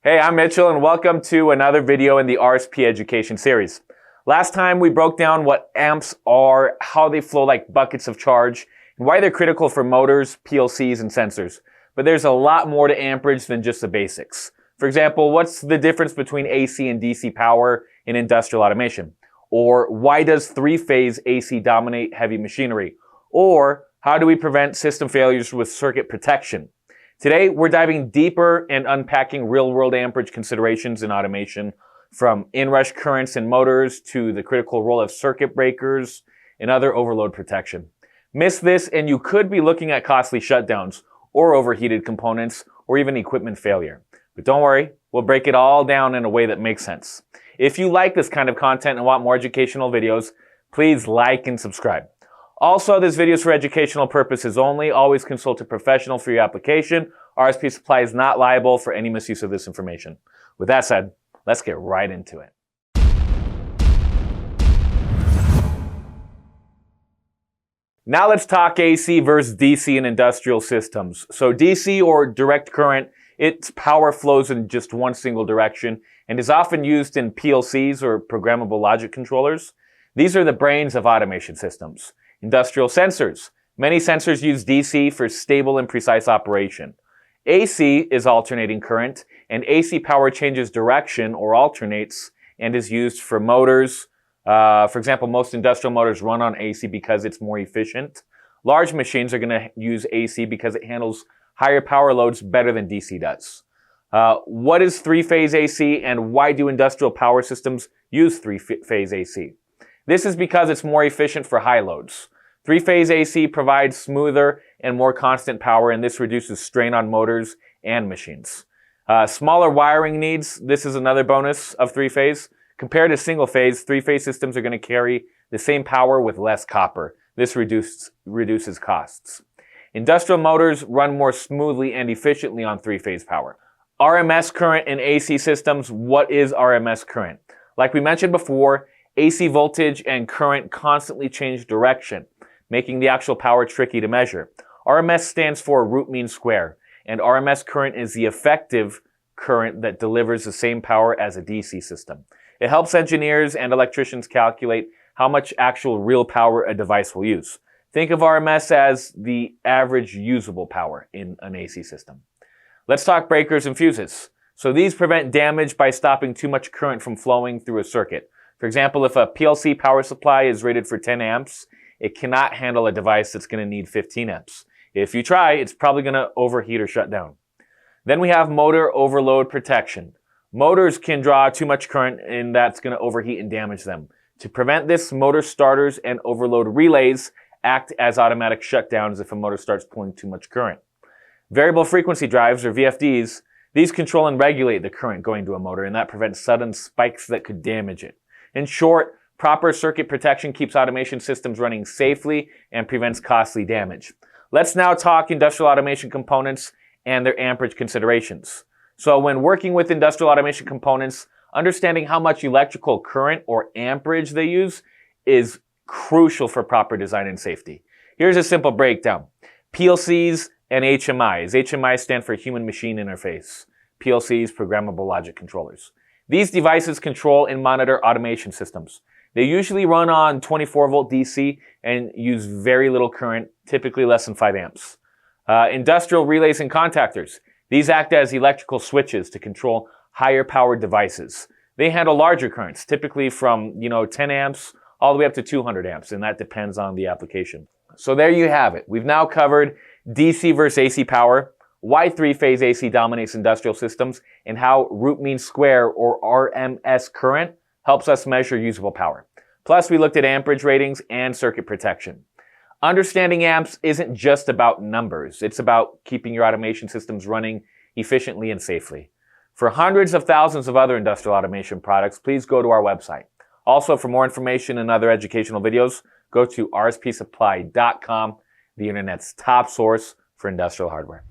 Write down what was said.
Hey, I'm Mitchell and welcome to another video in the RSP education series. Last time we broke down what amps are, how they flow like buckets of charge, and why they're critical for motors, PLCs, and sensors. But there's a lot more to amperage than just the basics. For example, what's the difference between AC and DC power in industrial automation? Or why does three-phase AC dominate heavy machinery? Or how do we prevent system failures with circuit protection? Today, we're diving deeper and unpacking real-world amperage considerations in automation, from inrush currents in motors to the critical role of circuit breakers and other overload protection. Miss this and you could be looking at costly shutdowns or overheated components or even equipment failure. But don't worry, we'll break it all down in a way that makes sense. If you like this kind of content and want more educational videos, please like and subscribe. Also, this video is for educational purposes only. Always consult a professional for your application. RSP Supply is not liable for any misuse of this information. With that said, let's get right into it. Now let's talk AC versus DC in industrial systems. So DC, or direct current, its power flows in just one single direction and is often used in PLCs, or programmable logic controllers. These are the brains of automation systems. Industrial sensors. Many sensors use DC for stable and precise operation. AC is alternating current, and AC power changes direction or alternates and is used for motors. For example, most industrial motors run on AC because it's more efficient. Large machines are going to use AC because it handles higher power loads better than DC does. What is three-phase AC, and why do industrial power systems use three-phase AC? This is because it's more efficient for high loads. Three-phase AC provides smoother and more constant power, and this reduces strain on motors and machines. Smaller wiring needs, this is another bonus of three-phase. Compared to single-phase, three-phase systems are going to carry the same power with less copper. This reduces costs. Industrial motors run more smoothly and efficiently on three-phase power. RMS current in AC systems. What is RMS current? Like we mentioned before, AC voltage and current constantly change direction, making the actual power tricky to measure. RMS stands for root mean square, and RMS current is the effective current that delivers the same power as a DC system. It helps engineers and electricians calculate how much actual real power a device will use. Think of RMS as the average usable power in an AC system. Let's talk breakers and fuses. So these prevent damage by stopping too much current from flowing through a circuit. For example, if a PLC power supply is rated for 10 amps, it cannot handle a device that's going to need 15 amps. If you try, it's probably going to overheat or shut down. Then we have motor overload protection. Motors can draw too much current, and that's going to overheat and damage them. To prevent this, motor starters and overload relays act as automatic shutdowns if a motor starts pulling too much current. Variable frequency drives, or VFDs, these control and regulate the current going to a motor, and that prevents sudden spikes that could damage it. In short, proper circuit protection keeps automation systems running safely and prevents costly damage. Let's now talk industrial automation components and their amperage considerations. So when working with industrial automation components, understanding how much electrical current or amperage they use is crucial for proper design and safety. Here's a simple breakdown. PLCs and HMIs. HMIs stand for Human Machine Interface. PLCs, Programmable Logic Controllers. These devices control and monitor automation systems. They usually run on 24-volt DC and use very little current, typically less than 5 amps. Industrial relays and contactors. These act as electrical switches to control higher powered devices. They handle larger currents, typically from 10 amps all the way up to 200 amps, and that depends on the application. So there you have it. We've now covered DC versus AC power, why three-phase AC dominates industrial systems, and how root mean square, or RMS current, helps us measure usable power. Plus, we looked at amperage ratings and circuit protection. Understanding amps isn't just about numbers. It's about keeping your automation systems running efficiently and safely. For hundreds of thousands of other industrial automation products, please go to our website. Also, for more information and other educational videos, go to rspsupply.com, the internet's top source for industrial hardware.